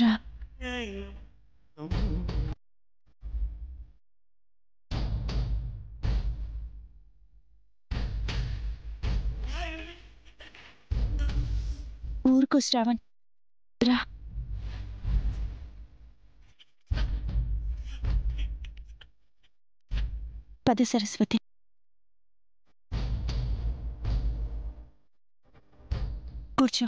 రా. ఊరుకో శ్రావణ్, రా. పద సరస్వతి. కూర్చో.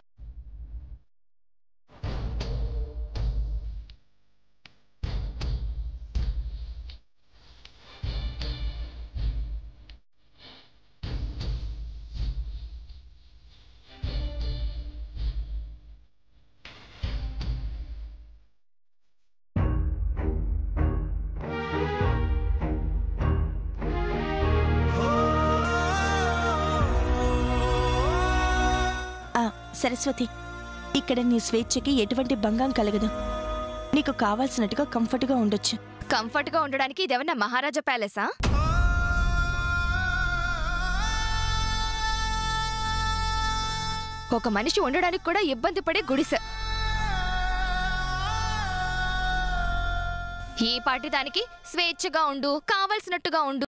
సరస్వతి, ఇక్కడ నీ స్వేచ్ఛకి ఎటువంటి భంగం కలగదు. నీకు కావాల్సినట్టుగా కంఫర్ట్గా ఉండొచ్చు. కంఫర్ట్గా ఉండడానికి ఇదేమన్నా మహారాజా ప్యాలెసా? ఒక మనిషి ఉండడానికి కూడా ఇబ్బంది పడే గుడిసె. ఈ పాటి దానికి స్వేచ్ఛగా ఉండు, కావలసినట్టుగా ఉండు.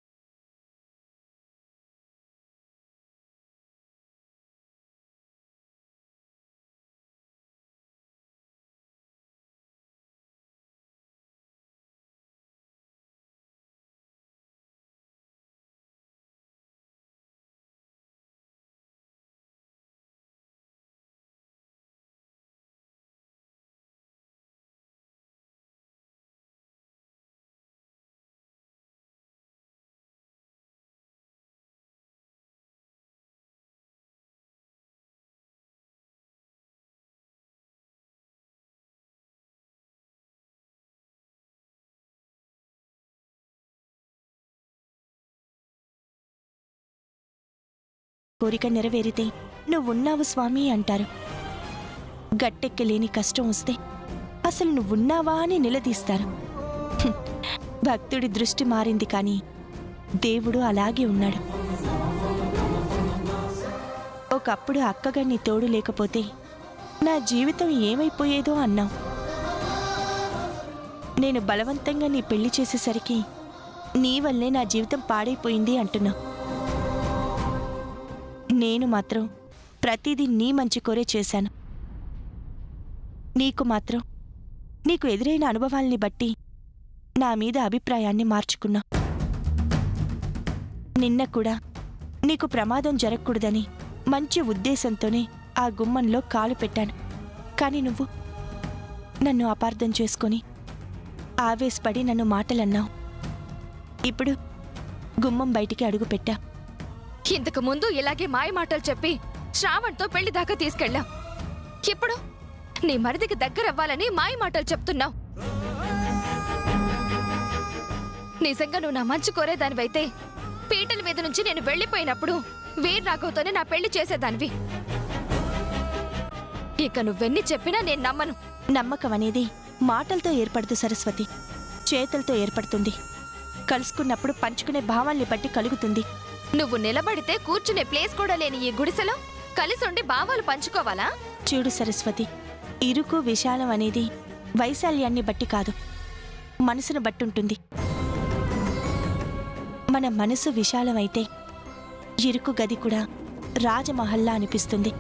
కోరిక నెరవేరితే నువ్వున్నావు స్వామి అంటారు. గట్టెక్కలేని కష్టం వస్తే అసలు నువ్వున్నావా అని నిలదీస్తారు. భక్తుడి దృష్టి మారింది కానీ దేవుడు అలాగే ఉన్నాడు. ఒకప్పుడు అక్కగా నీ తోడు లేకపోతే నా జీవితం ఏమైపోయేదో అన్నావు. నేను బలవంతంగా నీ పెళ్లి చేసేసరికి నీ వల్లే నా జీవితం పాడైపోయింది అంటున్నావు. నేను మాత్రం ప్రతిదీ నీ మంచి కోరే చేశాను. నీకు మాత్రం నీకు ఎదురైన అనుభవాల్ని బట్టి నా మీద అభిప్రాయాన్ని మార్చుకున్నా. నిన్న కూడా నీకు ప్రమాదం జరగకూడదని మంచి ఉద్దేశంతోనే ఆ గుమ్మంలో కాలు పెట్టాను. కానీ నువ్వు నన్ను అపార్థం చేసుకొని ఆవేశపడి నన్ను మాటలన్నావు. ఇప్పుడు గుమ్మం బయటికి అడుగుపెట్టా. ఇంతకు ముందు ఇలాగే మాయ మాటలు చెప్పి శ్రావణ్తో పెళ్లి దాకా తీసుకెళ్ళాం. ఇప్పుడు నీ మరిదికి దగ్గరవ్వాలని మాయ మాటలు చెప్తున్నావు. నిజంగా నువ్వు నా మంచి కోరేదానివైతే పీటల మీద నుంచి నేను వెళ్లిపోయినప్పుడు వీర్ రాఘవ్తోనే నా పెళ్లి చేసేదానివి. ఇక నువ్వెన్ని చెప్పినా నేను నమ్మను. నమ్మకం అనేది మాటలతో ఏర్పడదు సరస్వతి, చేతులతో ఏర్పడుతుంది. కలుసుకున్నప్పుడు పంచుకునే భావాల్ని బట్టి కలుగుతుంది. నువ్వు నిలబడితే కూర్చునే ప్లేస్ కూడా లేని ఈ గుడిసెలో కలిసుండి భావాలు పంచుకోవాలా? చూడు సరస్వతి, ఇరుకు విశాలం అనేది వైశాల్యాన్ని బట్టి కాదు, మనసును బట్టుంటుంది. మన మనసు విశాలమైతే ఇరుకు గది కూడా రాజమహల్లా అనిపిస్తుంది.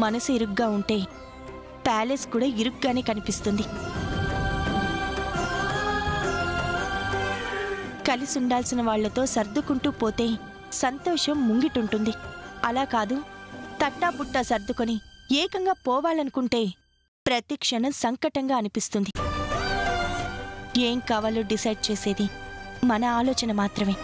మనసు ఇరుగ్గా ఉంటే ప్యాలెస్ కూడా ఇరుగ్గానే కనిపిస్తుంది. కలిసి ఉండాల్సిన వాళ్లతో సర్దుకుంటూ పోతే సంతోషం ముంగిటుంటుంది. అలా కాదు, తట్టాబుట్టా సర్దుకొని ఏకంగా పోవాలనుకుంటే ప్రతి క్షణం సంకటంగా అనిపిస్తుంది. ఏం కావాలో డిసైడ్ చేసేది మన ఆలోచన మాత్రమే.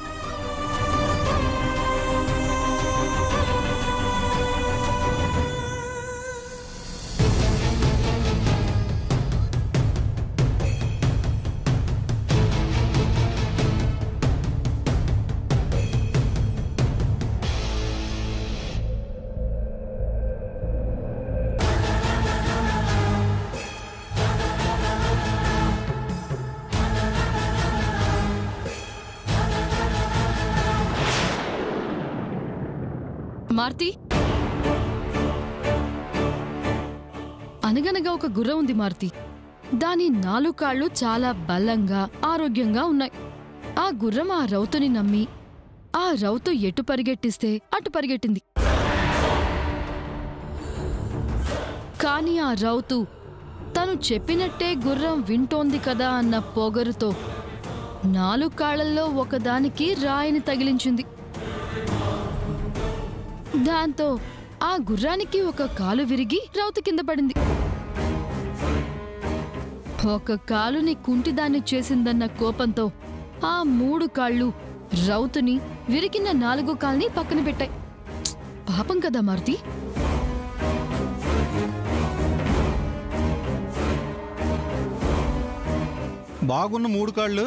మారుతి, అనగనగా ఒక గుర్రం ఉంది మారుతి. దాని 4 కాళ్ళు చాలా బలంగా ఆరోగ్యంగా ఉన్నాయి. ఆ గుర్రం ఆ రౌతుని నమ్మి ఆ రౌతు ఎటు పరిగెట్టిస్తే అటు పరిగెట్టింది. కాని ఆ రౌతు తను చెప్పినట్టే గుర్రం వింటోంది కదా అన్న పొగరుతో 4 కాళ్లల్లో ఒకదానికి రాయిని తగిలించింది. దాంతో ఆ గుర్రానికి ఒక కాలు విరిగి రౌతు కింద పడింది. ఒక కాలుని కుంటిదాన్ని చేసిందన్న కోపంతో ఆ 3 కాళ్ళు రౌతుని విరిగిన 4 కాల్ని పక్కన పెట్టాయి. పాపం కదా మారుతి. బాగున్న 3 కాళ్ళు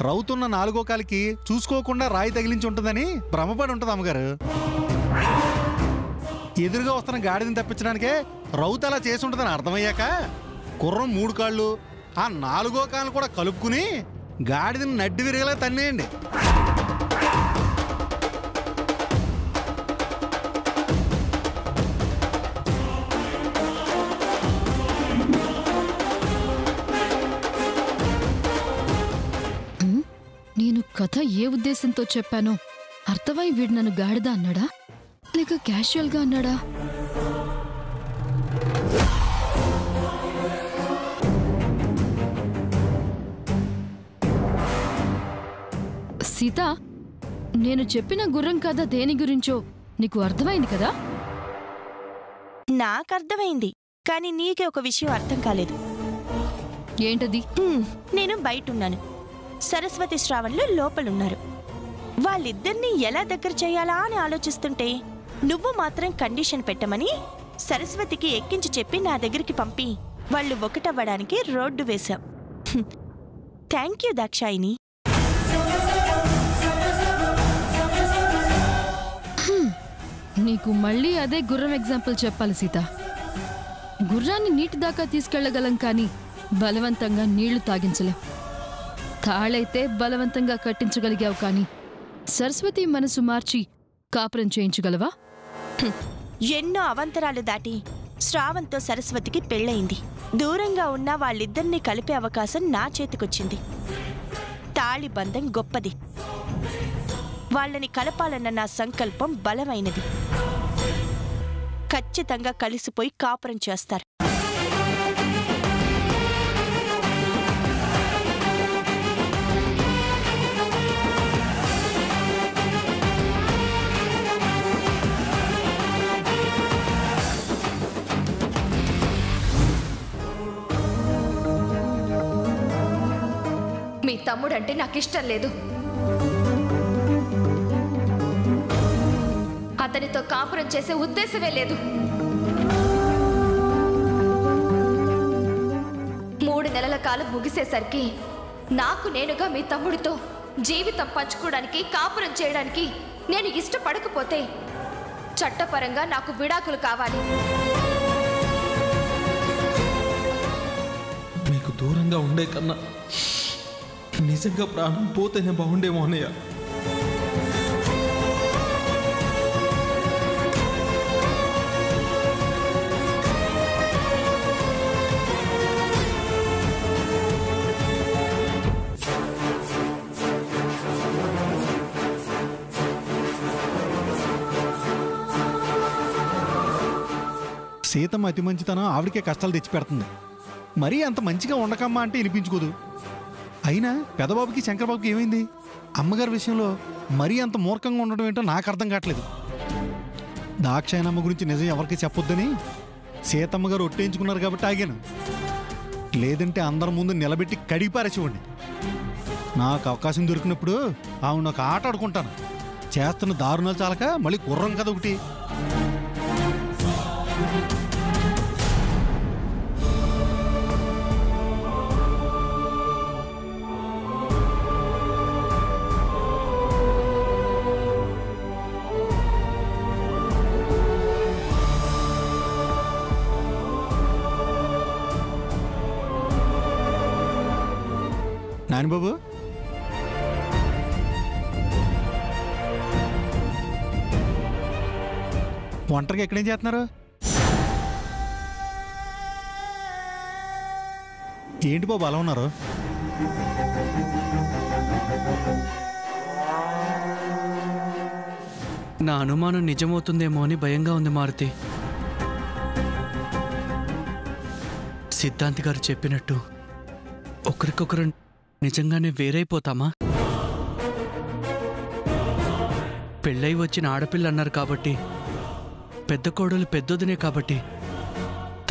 రౌతున్న 4వ కాలికి చూసుకోకుండా రాయి తగిలించి ఉంటుందని భ్రమపడి ఉంటుంది అమ్మగారు. ఎదురుగా వస్తున్న గాడిదని తప్పించడానికే రౌతు అలా చేసి ఉంటుందని అర్థమయ్యాక గుర్రం 3 కాళ్ళు ఆ 4వ కాలు కూడా కలుపుకుని గాడిదని నడ్డి విరిగేలా తన్నేయండి. నేను కథ ఏ ఉద్దేశంతో చెప్పానో అర్థమై వీడు నన్ను గాడిద అన్నాడా లేక క్యాషువల్గా అన్నాడా? సీత, నేను చెప్పిన గుర్రం కథ దేని గురించో నీకు అర్థమైంది కదా? నాకర్థమైంది, కానీ నీకే ఒక విషయం అర్థం కాలేదు. ఏంటది? నేను బయటున్నాను, సరస్వతి శ్రావణ్లు లోపలున్నారు. వాళ్ళిద్దరినీ ఎలా దగ్గర చేయాలా అని ఆలోచిస్తుంటే నువ్వు మాత్రం కండిషన్ పెట్టమని సరస్వతికి ఎక్కించి చెప్పి నా దగ్గరికి పంపి వాళ్ళు ఒకటవ్వడానికి రోడ్డు వేశాం. Thank you Dakshayani. నీకు మళ్ళీ అదే గుర్రం ఎగ్జాంపుల్ చెప్పాలి సీత. గుర్రాన్ని నీటి దాకా తీసుకెళ్లగలం కానీ బలవంతంగా నీళ్లు తాగించలేం. తాళైతే బలవంతంగా కట్టించగలిగావు కానీ సరస్వతి మనసు మార్చి కాపురం చేయించగలవా? ఎన్నో అవంతరాలు దాటి శ్రావంతో సరస్వతికి పెళ్ళయింది. దూరంగా ఉన్న వాళ్ళిద్దరినీ కలిపే అవకాశం నా చేతికొచ్చింది. తాళి బంధం గొప్పది. వాళ్ళని కలపాలన్న నా సంకల్పం బలమైనది. ఖచ్చితంగా కలిసిపోయి కాపురం చేస్తారు. మీ తమ్ముడంటే నాకిష్టం లేదు. అతనితో కాపురం చేసే ఉద్దేశమే లేదు. 3 నెలల కాలం ముగిసేసరికి నాకు నేనుగా మీ తమ్ముడితో జీవితం పంచుకోవడానికి కాపురం చేయడానికి నేను ఇష్టపడకపోతే చట్టపరంగా నాకు విడాకులు కావాలి. మీకు దూరంగా ఉండే కన్నా నిజంగా ప్రాణం పోతేనే బాగుండేమో అన్నయ్య. సీతమ్మ అతి మంచితనం ఆవిడకే కష్టాలు తెచ్చిపెడుతుంది. మరీ అంత మంచిగా ఉండకమ్మా అంటే వినిపించుకోదు. అయినా పెదబాబుకి శంకరబాబుకి ఏమైంది? అమ్మగారి విషయంలో మరీ అంత మూర్ఖంగా ఉండడం ఏంటో నాకు అర్థం కావట్లేదు. దాక్షాయనమ్మ గురించి నిజం ఎవరికి చెప్పొద్దని సీతమ్మ గారు ఒట్టేయించుకున్నారు కాబట్టి ఆగాను. లేదంటే అందరి ముందు నిలబెట్టి కడిపారేసేవాడిని. నాకు అవకాశం దొరికినప్పుడు ఆవిడ ఒక ఆట ఆడుకుంటాను. చేస్తున్న దారుణాలు చాలక మళ్ళీ గుర్రం కదా ఒకటి. నానిబాబు, ఒంటరిగా ఎక్కడేం చేస్తున్నారు? ఏంటి బాబు అలా ఉన్నారు? నా అనుమానం నిజమవుతుందేమో అని భయంగా ఉంది మారుతి. సిద్ధాంతి గారు చెప్పినట్టు ఒకరికొకరు నిజంగానే వేరైపోతామా? పెళ్ళై వచ్చిన ఆడపిల్ల అన్నారు కాబట్టి, పెద్ద కోడలు పెద్దొదినే కాబట్టి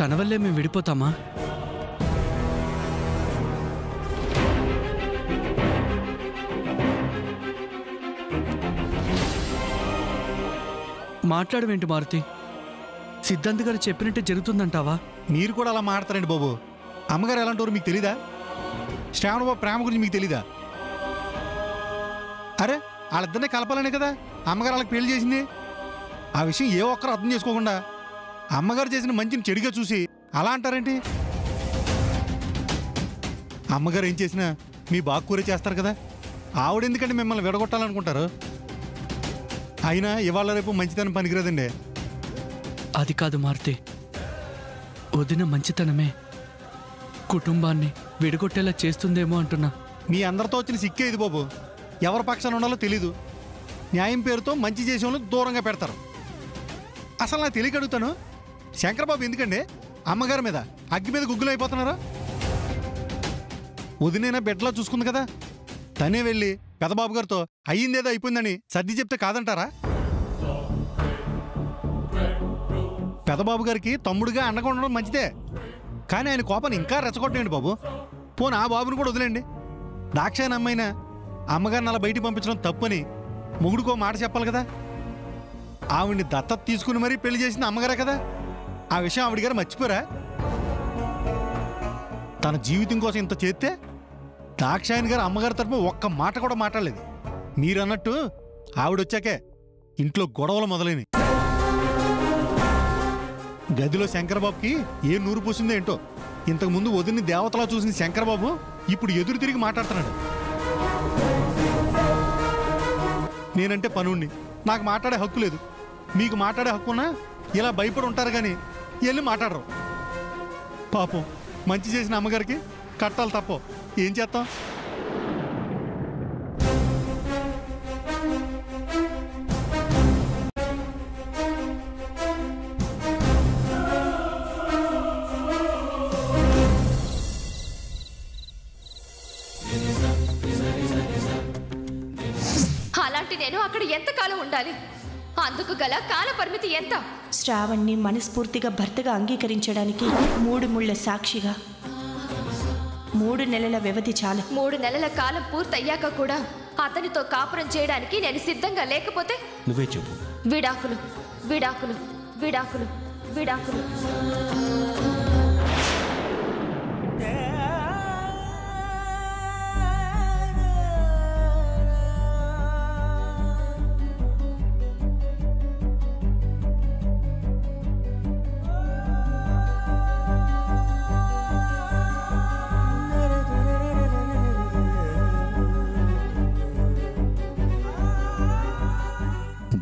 తన వల్లే మేము విడిపోతామా? మాట్లాడవేంటి మారుతి? సిద్ధాంత్ గారు చెప్పినట్టే జరుగుతుందంటావా? మీరు కూడా అలా మాట్లాడతారండి బాబు. అమ్మగారు ఎలాంటి మీకు తెలీదా? శ్రావణ బాబు ప్రేమ గురించి మీకు తెలీదా? అరే వాళ్ళిద్దరినే కలపాలనే కదా అమ్మగారు వాళ్ళకి పెళ్లి చేసింది. ఆ విషయం ఏ ఒక్కరు అర్థం చేసుకోకుండా అమ్మగారు చేసిన మంచిని చెడుగా చూసి అలా అంటారేంటి? అమ్మగారు ఏం చేసినా మీ బాగు కూరే చేస్తారు కదా. ఆవిడ ఎందుకంటే మిమ్మల్ని విడగొట్టాలనుకుంటారు? అయినా ఇవాళ రేపు మంచితనం పనికిరాదండి. అది కాదు మారుతి, వదిన మంచితనమే కుటుంబాన్ని విడగొట్టేలా చేస్తుందేమో అంటున్నా. మీ అందరితో వచ్చిన సిక్కే ఇది బాబు. ఎవరి పక్షాన ఉండాలో తెలీదు. న్యాయం పేరుతో మంచి చేసే వాళ్ళు దూరంగా పెడతారు. అసలు నాకు తెలియక అడుగుతాను, శంకరబాబు ఎందుకండి అమ్మగారి మీద అగ్గి మీద గుగ్గులు అయిపోతున్నారు? వదినైనా బిడ్డలా చూసుకుంది కదా. తనే వెళ్ళి పెదబాబు గారితో అయ్యిందేదో అయిపోయిందని సర్ది చెప్తే కాదంటారా? పెదబాబు గారికి తమ్ముడుగా అండగా ఉండడం మంచిదే, కానీ ఆయన కోపాన్ని ఇంకా రెచ్చగొట్టండి బాబు. పోనీ ఆ బాబుని కూడా వదిలేండి. దాక్షాయన అమ్మైనా అమ్మగారిని అలా బయటికి పంపించడం తప్పని మొగుడుకో మాట చెప్పాలి కదా. ఆవిడ్ని దత్తత తీసుకుని మరీ పెళ్లి చేసింది అమ్మగారే కదా. ఆ విషయం ఆవిడ గారు మర్చిపోరా? తన జీవితం కోసం ఇంత చేస్తే దాక్షాయన్ గారు అమ్మగారి తరపున ఒక్క మాట కూడా మాట్లాడలేదు. మీరన్నట్టు ఆవిడొచ్చాకే ఇంట్లో గొడవలు మొదలైనవి. గదిలో శంకరబాబుకి ఏ నూరు పూసిందో ఏంటో. ఇంతకుముందు వదిలిని దేవతలా చూసిన శంకరబాబు ఇప్పుడు ఎదురు తిరిగి మాట్లాడుతున్నాడు. నేనంటే పనుణ్ణి, నాకు మాట్లాడే హక్కు లేదు. మీకు మాట్లాడే హక్కున్నా ఇలా భయపడి ఉంటారు కానీ వెళ్ళి మాట్లాడరు. పాపం మంచి చేసిన అమ్మగారికి కట్టాలి తప్ప ఏం చేస్తాం? అలాంటి నేను అక్కడ ఎంతకాలం ఉండాలి? అందుకు గల కాల పరిమితి ఎంత? శ్రావణ్ణి మనస్ఫూర్తిగా భర్తగా అంగీకరించడానికి 3 ముళ్ళ సాక్షిగా 3 నెలల వ్యవధి చాలు. 3 నెలల కాలం పూర్తయ్యాక కూడా అతనితో కాపురం చేయడానికి నేను సిద్ధంగా లేకపోతే నువ్వే చెప్పు. విడాకులు, విడాకులు, విడాకులు, విడాకులు.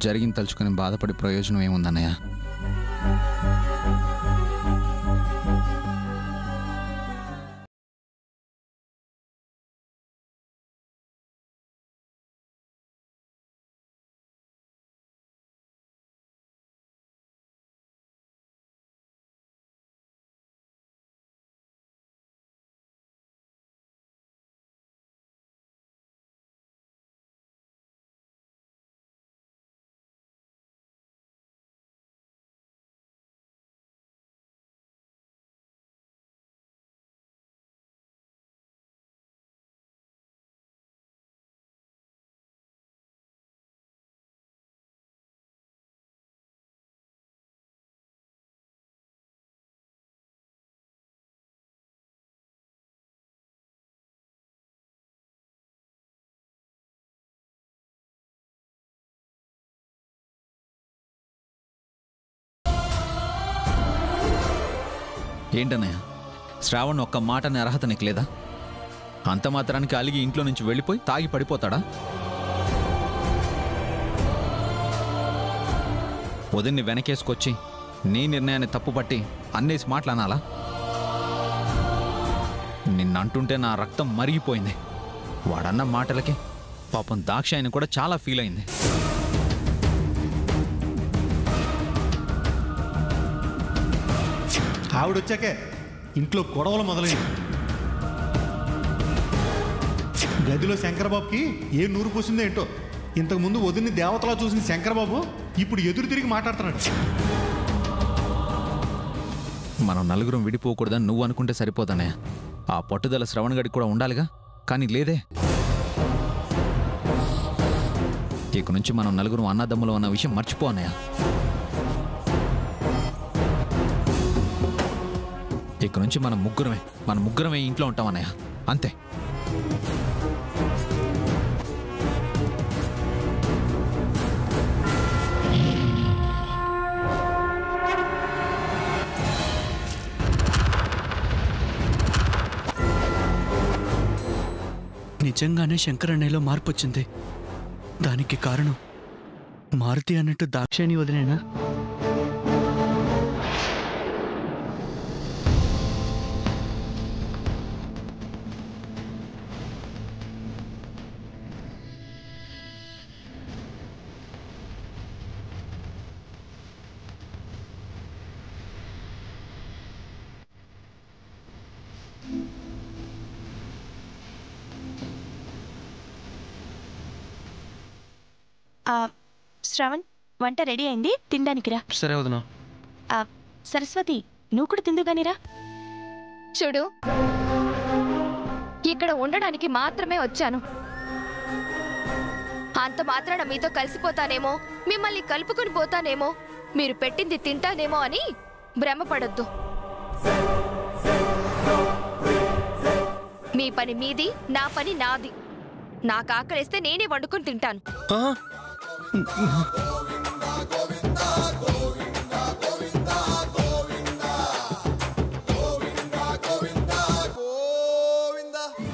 జరిగింది తలుచుకుని బాధపడి ప్రయోజనం ఏముందన్నయ్య? ఏంటన్నయ్య, శ్రావణ్ ఒక్క మాటని అర్హత నీకు లేదా? అంత మాత్రానికి అలిగి ఇంట్లో నుంచి వెళ్ళిపోయి తాగి పడిపోతాడా? వదిన్ని వెనకేసుకొచ్చి నీ నిర్ణయాన్ని తప్పుపట్టి అన్నేసి మాట్లాడాలా? నిన్నంటుంటే నా రక్తం మరిగిపోయింది. వాడన్న మాటలకి పాపం దాక్షాయని కూడా చాలా ఫీల్ అయింది. ఆవిడొచ్చాకే ఇంట్లో గొడవలు మొదలైంది. గదిలో శంకరబాబుకి ఏ నూరు పోసిందో ఏంటో. ఇంతకుముందు వదిలిని దేవతలా చూసిన శంకరబాబు ఇప్పుడు ఎదురు తిరిగి మాట్లాడుతున్నాడు. మనం నలుగురం విడిపోకూడదని నువ్వు అనుకుంటే సరిపోతానయ్య. ఆ పట్టుదల శ్రవణ్ గడికి కూడా ఉండాలిగా, కానీ లేదే. ఇక నుంచి మనం నలుగురం అన్నదమ్ములు అన్న విషయం మర్చిపోనయ్య. ఇక నుంచి మన ముగ్గురమే ఇంట్లో ఉంటామన్నయ్య, అంతే. నిజంగానే శంకరన్నయ్యలో మార్పు వచ్చింది. దానికి కారణం మారుతి అన్నట్టు దాక్షాయణి వదిలేనా? శ్రవణ్, వంట రెడీ అయింది, తినడానికి రా. సరే వదినా. సరస్వతి, నువ్వు కూడా తిందుగానిరా. చూడు, ఇక్కడ ఉండడానికి మాత్రమే వచ్చాను. అంత మాత్రాన మీతో కలిసిపోతానేమో, మిమ్మల్ని కలుపుకుని పోతానేమో, మీరు పెట్టింది తింటానేమో అని భ్రమపడొద్దు. మీ పని మీది, నా పని నాది. నాకు ఆకలిస్తే నేనే వండుకొని తింటాను.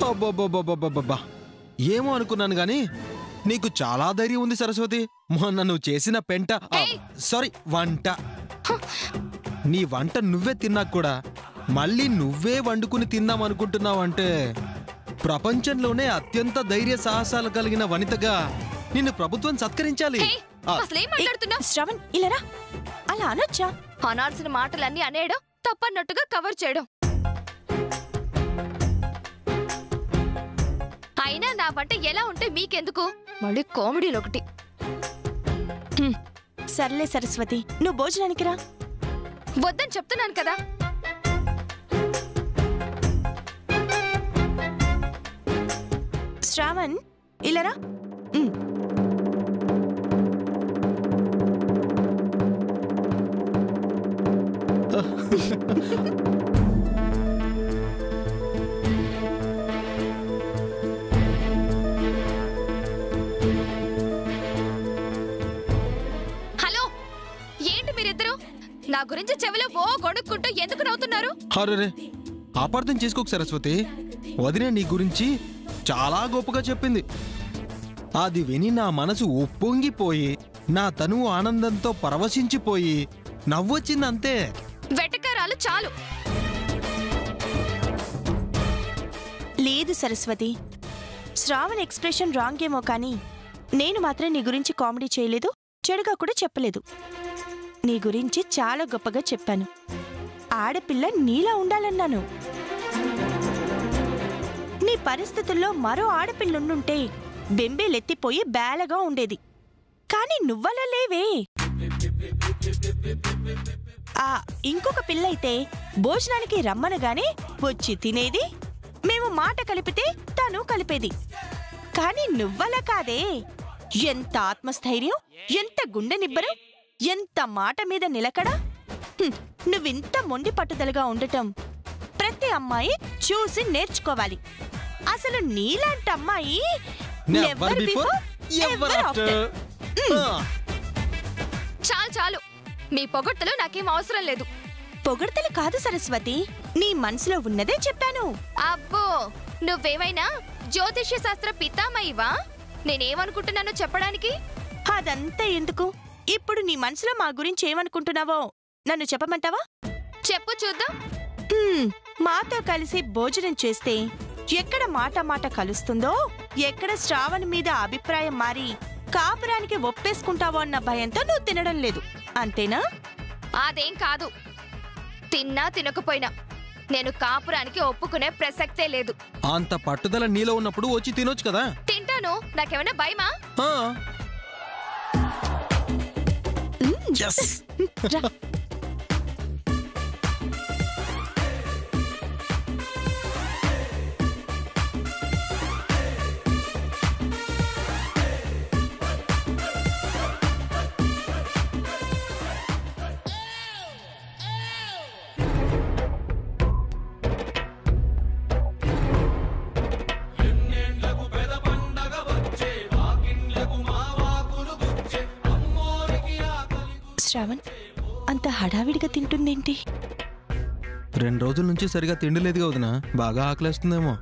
అబ్బబ్బబ్బబ్బబ్బబ్బా, ఏమో అనుకున్నాను గాని నీకు చాలా ధైర్యం ఉంది సరస్వతి. మొన్న నువ్వు చేసిన వంట, నీ వంట నువ్వే తిన్నాక కూడా మళ్ళీ నువ్వే వండుకుని తిందామనుకుంటున్నావంటే ప్రపంచంలోనే అత్యంత ధైర్య సాహసాలు కలిగిన వనితగా నిన్ను ప్రభుత్వం సత్కరించాలి. శ్రవణ్, ఇలారా. అలా అనొచ్చా? అనాల్సిన మాటలన్నీ అనేయడం, తప్పన్నట్టుగా కవర్ చేయడం. అయినా నా వంట ఎలా ఉంటే మీకెందుకు? మళ్ళీ కామెడీలు ఒకటి. సర్లే సరస్వతి, నువ్వు భోజనానికి రా. వద్దని చెప్తున్నాను కదా. శ్రావణ్, ఇలారా. హలో, ఏంటి మీరిద్దరు నా గురించి చెవిలో ఓ గొడుక్కుంటూ ఎందుకు నవ్వుతున్నారు? అరే, అపార్థం చేసుకోకు సరస్వతి. వదినే నీ గురించి చాలా గొప్పగా చెప్పింది. అది విని నా మనసు ఉప్పొంగిపోయి, నా తనువు ఆనందంతో పరవశించిపోయి నవ్వొచ్చిందంతే. వెటకారాలు చాలు. లేదు సరస్వతి, శ్రావణ్ ఎక్స్ప్రెషన్ రాంగ్ ఏమో కానీ నేను మాత్రం నీ గురించి కామెడీ చేయలేదు, చెడుగా కూడా చెప్పలేదు. నీ గురించి చాలా గొప్పగా చెప్పాను. ఆడపిల్ల నీలా ఉండాలన్నాను. నీ పరిస్థితుల్లో మరో ఆడపిల్లుండుంటే బెంబేలెత్తిపోయి బేలగా ఉండేది. కానీ నువ్వలా లేవే. ఇంకొక పిల్లయితే భోజనానికి రమ్మనగానే వచ్చి తినేది, మేము మాట కలిపితే తను కలిపేది. కానీ నువ్వలా కాదే. ఎంత ఆత్మస్థైర్యం, ఎంత గుండె నిబ్బరం, ఎంత మాట మీద నిలకడ. నువ్వింత మొండి పట్టుదలగా ఉండటం ప్రతి అమ్మాయి చూసి నేర్చుకోవాలి. అసలు నీలాంటి అమ్మాయి చాలు చాలు, మీ పొగడ్తలు నాకేం అవసరం లేదు. పొగడ్తలు కాదు సరస్వతి, నీ మనసులో ఉన్నదే చెప్పాను. అబ్బో, నువ్వేమైనా జ్యోతిష్య శాస్త్ర పితామయ్యవా? నేనేమనుకుంటున్నానో చెప్పడానికి? అదంతా ఎందుకు? ఇప్పుడు నీ మనసులో మా గురించి ఏమనుకుంటున్నావో నన్ను చెప్పమంటావా? చెప్పు చూద్దాం. మాతో కలిసి భోజనం చేస్తే ఎక్కడ మాట కలుస్తుందో, ఎక్కడ శ్రావణ్ మీద అభిప్రాయం మారి కాపురానికి ఒప్పేసుకుంటావో అన్న భయంతో నువ్వు తినడం లేదు, అంతేనా? అదేం కాదు. తిన్నా తినకపోయినా నేను కాపురానికి ఒప్పుకునే ప్రసక్తే లేదు. అంత పట్టుదల నీలో ఉన్నప్పుడు వచ్చి తినొచ్చు కదా. తింటాను, నాకేమైనా భయమా? ఆ. రా. శ్రావణ్ అంత హడావిడిగా తింటుందేంటి? 2 రోజుల నుంచి సరిగా తిండి లేదుగా వదినా, బాగా ఆకలేస్తుందేమో.